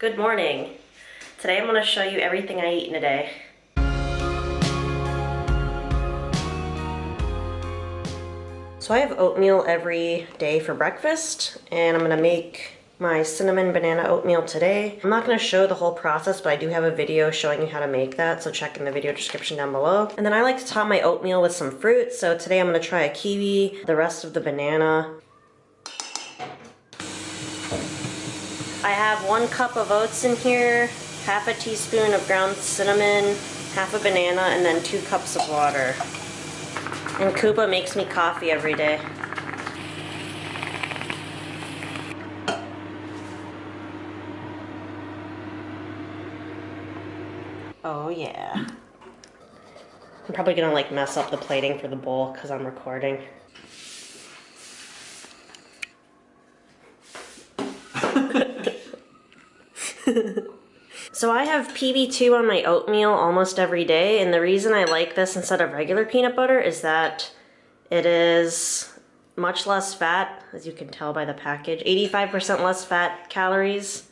Good morning. Today I'm going to show you everything I eat in a day. So I have oatmeal every day for breakfast, and I'm going to make my cinnamon banana oatmeal today. I'm not going to show the whole process, but I do have a video showing you how to make that, so check in the video description down below. And then I like to top my oatmeal with some fruit, so today I'm going to try a kiwi, the rest of the banana. I have 1 cup of oats in here, half a teaspoon of ground cinnamon, half a banana, and then 2 cups of water. And Koopa makes me coffee every day. Oh yeah. I'm probably gonna like mess up the plating for the bowl because I'm recording. So I have PB2 on my oatmeal almost every day, and the reason I like this instead of regular peanut butter is that it is much less fat, as you can tell by the package, 85% less fat calories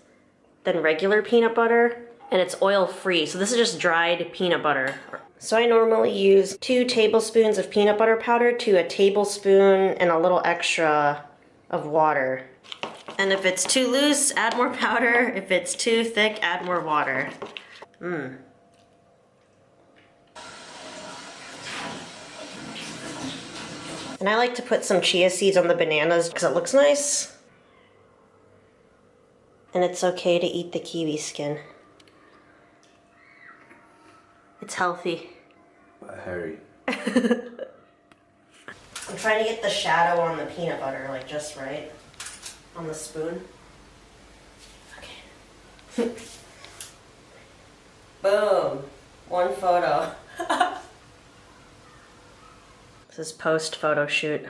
than regular peanut butter, and it's oil-free, so this is just dried peanut butter. So I normally use 2 tablespoons of peanut butter powder to a tablespoon and a little extra of water. And if it's too loose, add more powder. If it's too thick, add more water. And I like to put some chia seeds on the bananas because it looks nice. And it's okay to eat the kiwi skin. It's healthy. Harry. I'm trying to get the shadow on the peanut butter, like just right. On the spoon. Okay. Boom. 1 photo. This is post photo shoot.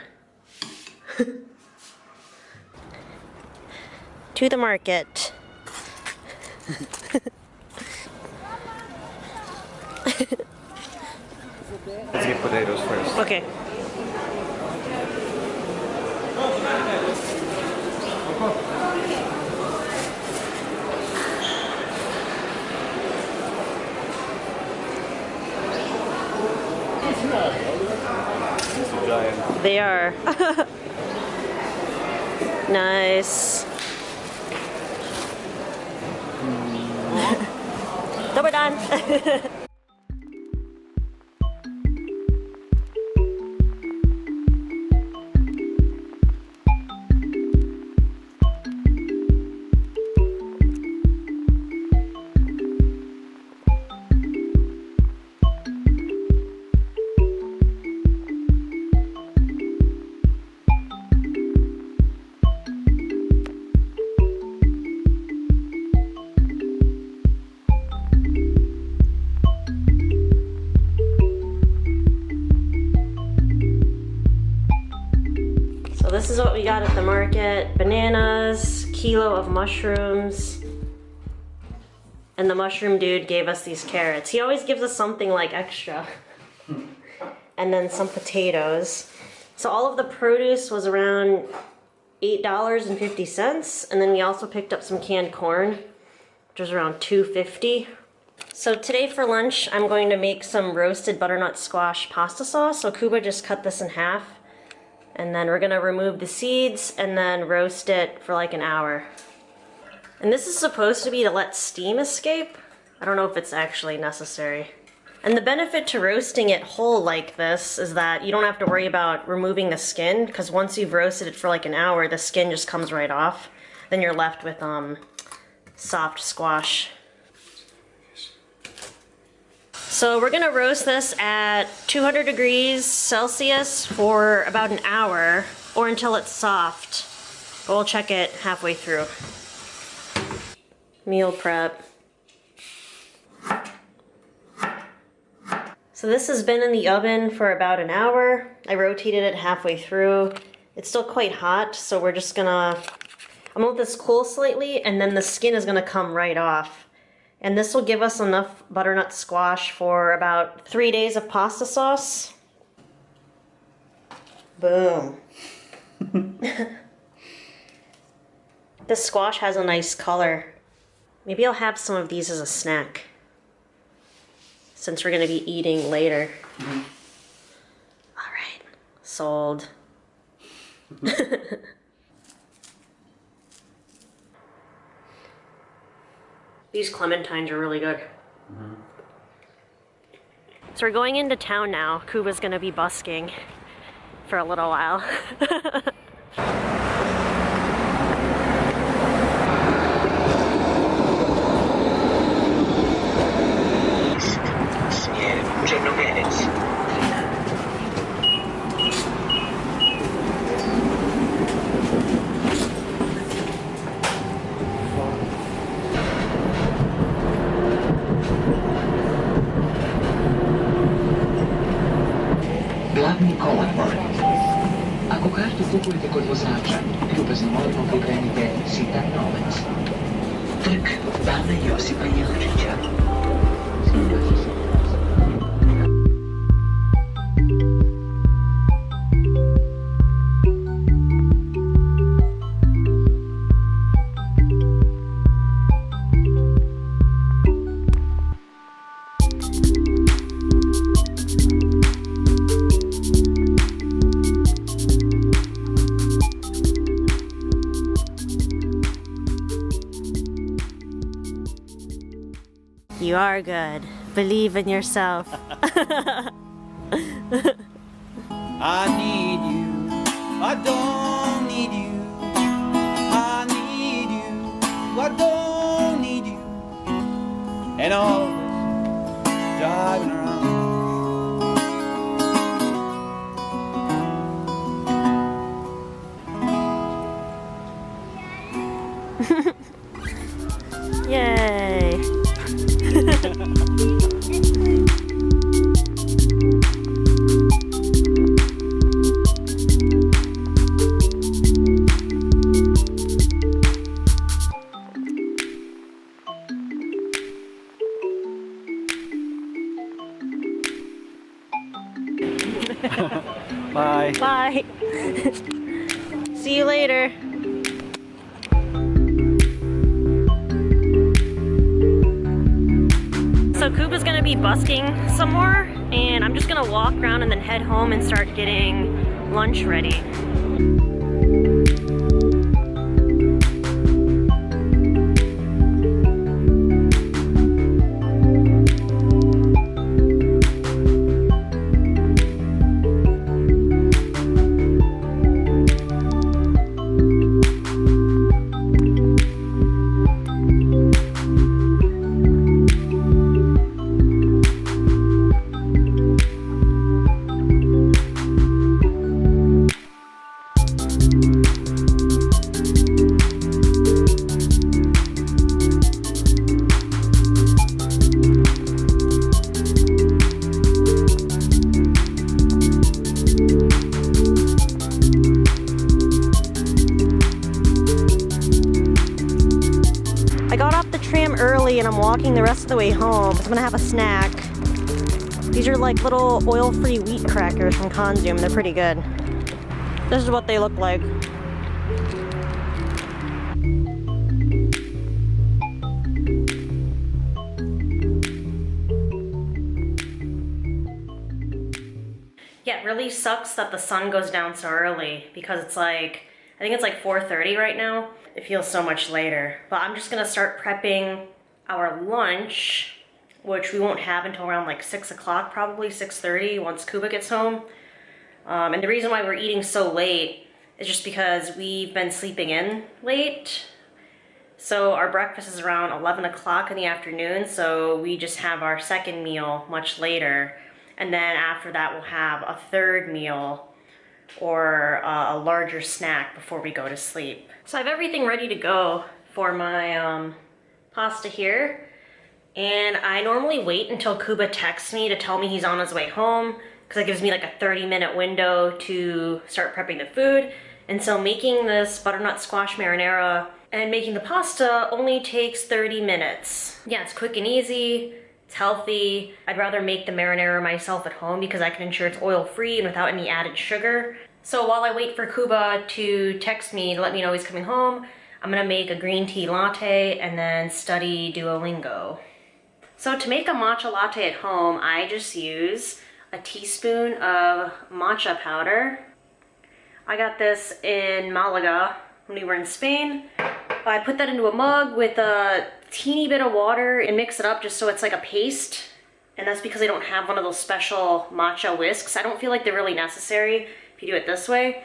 To the market. Let's get potatoes first. Okay. Giant. They are. Nice. So we're done. So this is what we got at the market. Bananas, kilo of mushrooms, and the mushroom dude gave us these carrots. He always gives us something like extra. And then some potatoes. So all of the produce was around $8.50, and then we also picked up some canned corn, which was around $2.50. So today for lunch, I'm going to make some roasted butternut squash pasta sauce. So Kuba just cut this in half. And then we're gonna remove the seeds and then roast it for like an hour. And this is supposed to be to let steam escape. I don't know if it's actually necessary. And the benefit to roasting it whole like this is that you don't have to worry about removing the skin, because once you've roasted it for like an hour, the skin just comes right off. Then you're left with soft squash. So we're gonna roast this at 200 degrees Celsius for about an hour, or until it's soft. But we'll check it halfway through. Meal prep. So this has been in the oven for about an hour. I rotated it halfway through. It's still quite hot, so we're just gonna, I'm gonna let this cool slightly, and then the skin is gonna come right off. And this will give us enough butternut squash for about 3 days of pasta sauce. Boom. This squash has a nice color. Maybe I'll have some of these as a snack, since we're gonna be eating later. Mm-hmm. All right, sold. These clementines are really good. Mm-hmm. So we're going into town now. Kuba's gonna be busking for a little while. Glavni kolodvor. Ako kartu kupujete kod vozača, ljubaznomorno prikrenite sitan novac. Trg Bana Josipa Jelačića. You are good. Believe in yourself. I need you. I don't need you. I need you. I don't need you. And all this driving around. Yay. Bye. Bye. See you later. So Kuba's gonna be busking some more, and I'm just gonna walk around and then head home and start getting lunch ready. Early and I'm walking the rest of the way home, so I'm gonna have a snack. These are like little oil-free wheat crackers from Consume. They're pretty good. This is what they look like. Yeah, it really sucks that the sun goes down so early because it's like, I think it's like 4:30 right now. It feels so much later. But I'm just gonna start prepping our lunch, which we won't have until around like 6 o'clock, probably 6:30 once Kuba gets home. And the reason why we're eating so late is just because we've been sleeping in late. So our breakfast is around 11 o'clock in the afternoon, so we just have our second meal much later. And then after that, we'll have a third meal or a larger snack before we go to sleep. So I have everything ready to go for my pasta here. And I normally wait until Kuba texts me to tell me he's on his way home, because it gives me like a 30-minute window to start prepping the food. And so making this butternut squash marinara and making the pasta only takes 30 minutes. Yeah, it's quick and easy. It's healthy. I'd rather make the marinara myself at home because I can ensure it's oil-free and without any added sugar. So while I wait for Kuba to text me to let me know he's coming home, I'm gonna make a green tea latte and then study Duolingo. So to make a matcha latte at home, I just use a teaspoon of matcha powder. I got this in Malaga when we were in Spain. I put that into a mug with a teeny bit of water and mix it up just so it's like a paste. And that's because I don't have one of those special matcha whisks. I don't feel like they're really necessary if you do it this way.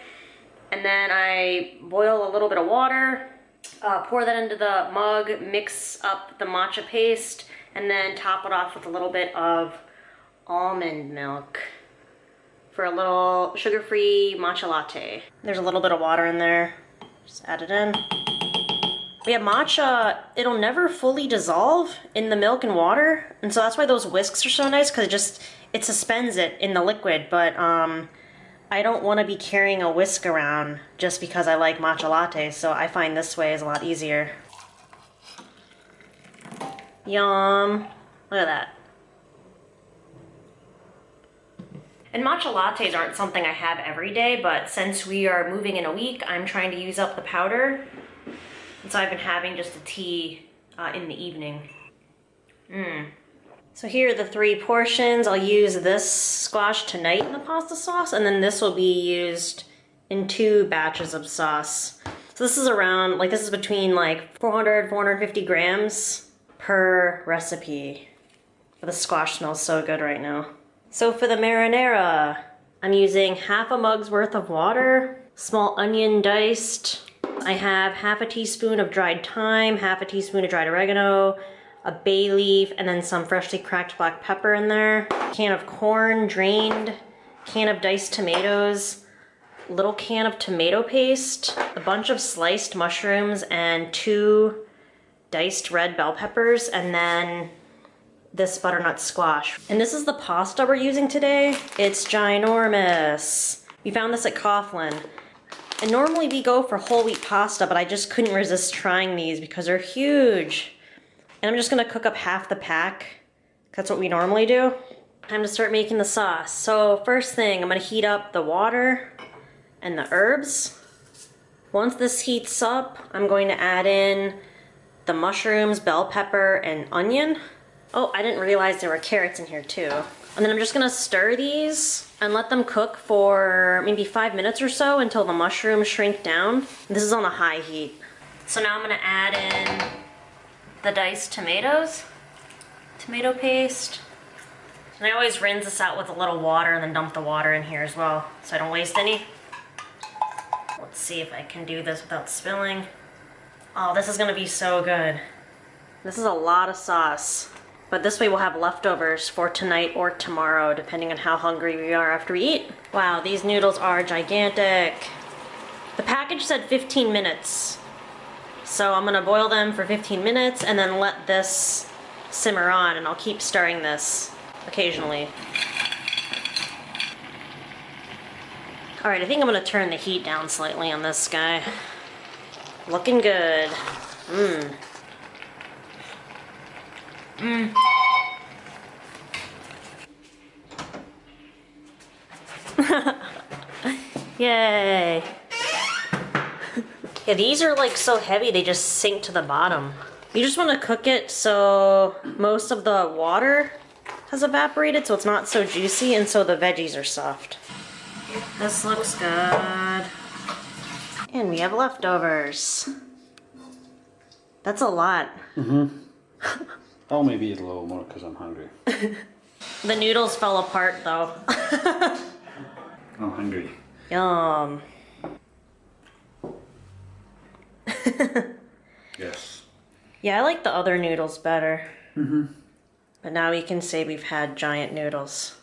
And then I boil a little bit of water, pour that into the mug, mix up the matcha paste, and then top it off with a little bit of almond milk for a little sugar-free matcha latte. There's a little bit of water in there. Just add it in. But yeah, matcha, it'll never fully dissolve in the milk and water, and so that's why those whisks are so nice, because it suspends it in the liquid, but I don't want to be carrying a whisk around just because I like matcha lattes, so I find this way is a lot easier. Yum. Look at that. And matcha lattes aren't something I have every day, but since we are moving in a week, I'm trying to use up the powder. And so I've been having just a tea in the evening. So here are the 3 portions. I'll use this squash tonight in the pasta sauce, and then this will be used in 2 batches of sauce. So this is around, like this is between like 400, 450 grams per recipe. But the squash smells so good right now. So for the marinara, I'm using half a mug's worth of water, small onion diced. I have half a teaspoon of dried thyme, half a teaspoon of dried oregano, a bay leaf, and then some freshly cracked black pepper in there. Can of corn, drained, can of diced tomatoes, little can of tomato paste, a bunch of sliced mushrooms, and 2 diced red bell peppers, and then this butternut squash. And this is the pasta we're using today. It's ginormous. We found this at Coughlin. And normally we go for whole wheat pasta, but I just couldn't resist trying these because they're huge. And I'm just gonna cook up half the pack. That's what we normally do. Time to start making the sauce. So first thing, I'm gonna heat up the water and the herbs. Once this heats up, I'm going to add in the mushrooms, bell pepper, and onion. Oh, I didn't realize there were carrots in here too. And then I'm just gonna stir these and let them cook for maybe 5 minutes or so until the mushrooms shrink down. This is on a high heat. So now I'm gonna add in the diced tomatoes, tomato paste. And I always rinse this out with a little water and then dump the water in here as well, so I don't waste any. Let's see if I can do this without spilling. Oh, this is gonna be so good. This is a lot of sauce. But this way we'll have leftovers for tonight or tomorrow, depending on how hungry we are after we eat. Wow, these noodles are gigantic. The package said 15 minutes. So I'm gonna boil them for 15 minutes and then let this simmer on, and I'll keep stirring this occasionally. All right, I think I'm gonna turn the heat down slightly on this guy. Looking good. Yay. Yeah, these are like so heavy they just sink to the bottom. You just want to cook it so most of the water has evaporated, so it's not so juicy, and so the veggies are soft. This looks good. And we have leftovers. That's a lot. I'll maybe eat a little more because I'm hungry. The noodles fell apart though. I'm hungry. Yum. Yes. Yeah, I like the other noodles better. But now we can say we've had giant noodles.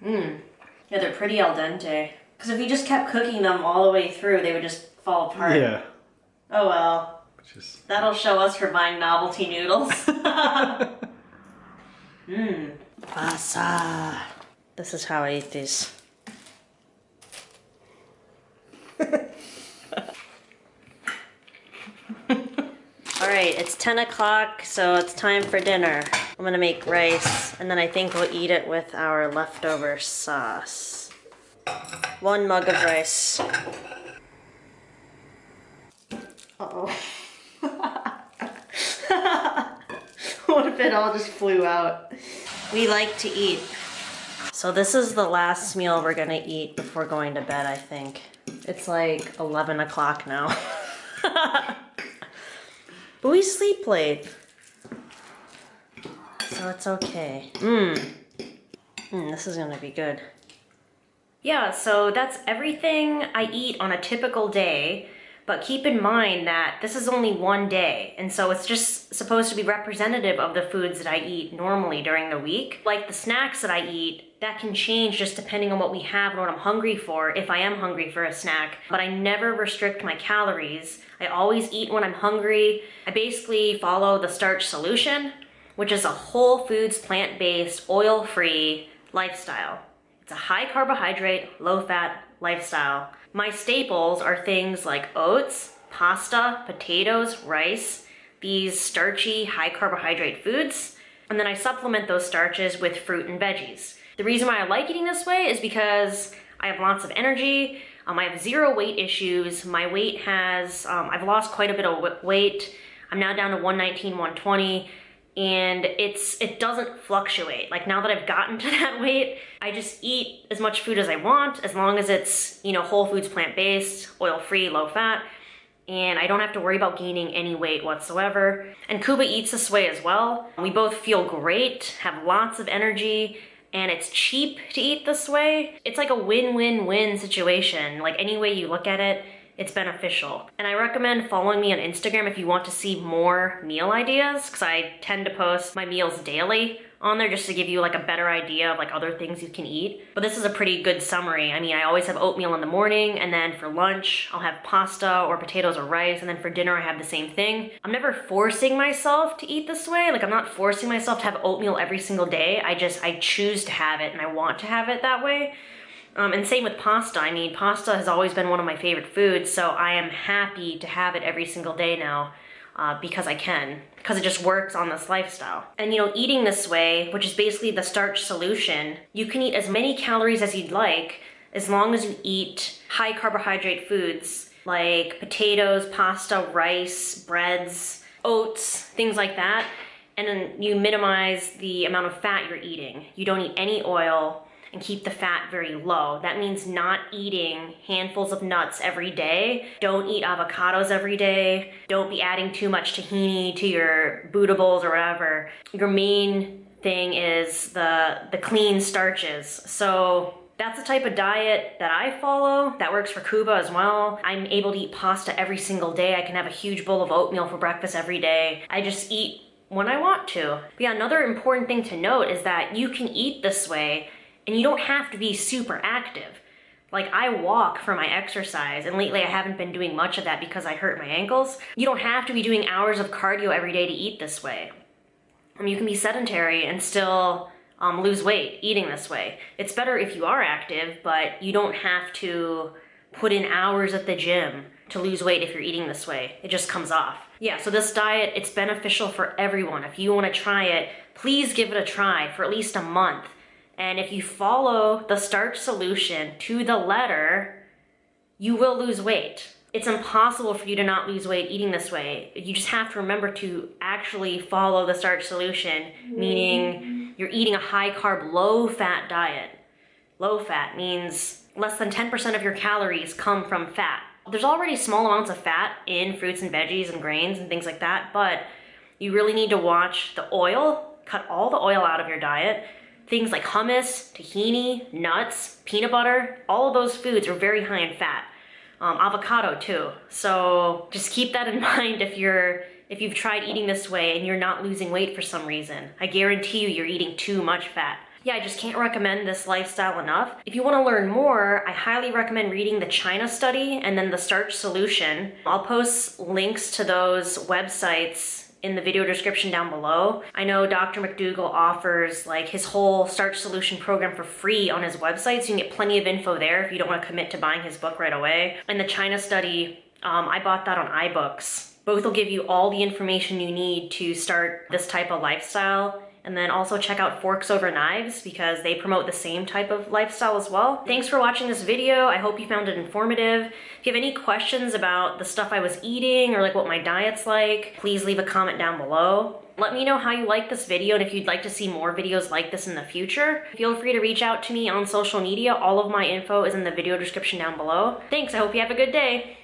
Yeah, they're pretty al dente. Because if we just kept cooking them all the way through, they would just fall apart. Yeah. Oh well. Just... That'll show us for buying novelty noodles. Pasa. This is how I eat these. Alright, it's 10 o'clock, so it's time for dinner. I'm gonna make rice, and then I think we'll eat it with our leftover sauce. 1 mug of rice. Uh-oh. What if it all just flew out? We like to eat. So this is the last meal we're gonna eat before going to bed, I think. It's like 11 o'clock now. But we sleep late. So it's okay. This is gonna be good. Yeah, so that's everything I eat on a typical day, but keep in mind that this is only one day, and so it's just supposed to be representative of the foods that I eat normally during the week. Like the snacks that I eat, that can change just depending on what we have and what I'm hungry for, if I am hungry for a snack. But I never restrict my calories. I always eat when I'm hungry. I basically follow the Starch Solution, which is a whole foods, plant-based, oil-free lifestyle. It's a high carbohydrate, low fat lifestyle. My staples are things like oats, pasta, potatoes, rice, these starchy, high carbohydrate foods. And then I supplement those starches with fruit and veggies. The reason why I like eating this way is because I have lots of energy. I have zero weight issues. My weight has, I've lost quite a bit of weight. I'm now down to 119, 120. And it doesn't fluctuate. Like now that I've gotten to that weight, I just eat as much food as I want, as long as it's, you know, whole foods, plant-based, oil-free, low-fat, and I don't have to worry about gaining any weight whatsoever. And Kuba eats this way as well. We both feel great, have lots of energy, and it's cheap to eat this way. It's like a win-win-win situation. Like any way you look at it, it's beneficial. And I recommend following me on Instagram if you want to see more meal ideas, because I tend to post my meals daily on there just to give you like a better idea of like other things you can eat. But this is a pretty good summary. I mean, I always have oatmeal in the morning, and then for lunch, I'll have pasta or potatoes or rice, and then for dinner, I have the same thing. I'm never forcing myself to eat this way. Like I'm not forcing myself to have oatmeal every single day. I choose to have it, and I want to have it that way. And same with pasta. I mean, pasta has always been one of my favorite foods, so I am happy to have it every single day now because I can, because it just works on this lifestyle. And you know, eating this way, which is basically the Starch Solution, you can eat as many calories as you'd like as long as you eat high carbohydrate foods like potatoes, pasta, rice, breads, oats, things like that. And then you minimize the amount of fat you're eating. You don't eat any oil, and keep the fat very low. That means not eating handfuls of nuts every day. Don't eat avocados every day. Don't be adding too much tahini to your bootables or whatever. Your main thing is the clean starches. So that's the type of diet that I follow. That works for Kuba as well. I'm able to eat pasta every single day. I can have a huge bowl of oatmeal for breakfast every day. I just eat when I want to. But yeah, another important thing to note is that you can eat this way and you don't have to be super active. Like I walk for my exercise, and lately I haven't been doing much of that because I hurt my ankles. You don't have to be doing hours of cardio every day to eat this way. You can be sedentary and still lose weight eating this way. It's better if you are active, but you don't have to put in hours at the gym to lose weight if you're eating this way. It just comes off. Yeah, so this diet, it's beneficial for everyone. If you want to try it, please give it a try for at least a month. And if you follow the Starch Solution to the letter, you will lose weight. It's impossible for you to not lose weight eating this way. You just have to remember to actually follow the Starch Solution, meaning you're eating a high carb, low fat diet. Low fat means less than 10% of your calories come from fat. There's already small amounts of fat in fruits and veggies and grains and things like that, but you really need to watch the oil, cut all the oil out of your diet. Things like hummus, tahini, nuts, peanut butter, all of those foods are very high in fat. Avocado too. So just keep that in mind if you've tried eating this way and you're not losing weight for some reason. I guarantee you you're eating too much fat. Yeah, I just can't recommend this lifestyle enough. If you want to learn more, I highly recommend reading the China study and then the Starch Solution. I'll post links to those websites in the video description down below. I know Dr. McDougall offers like his whole Starch Solution program for free on his website, so you can get plenty of info there if you don't want to commit to buying his book right away. And the China study, I bought that on iBooks. Both will give you all the information you need to start this type of lifestyle And then also check out Forks Over Knives because they promote the same type of lifestyle as well. Thanks for watching this video. I hope you found it informative. If you have any questions about the stuff I was eating or like what my diet's like, please leave a comment down below. Let me know how you like this video and if you'd like to see more videos like this in the future. Feel free to reach out to me on social media. All of my info is in the video description down below. Thanks, I hope you have a good day.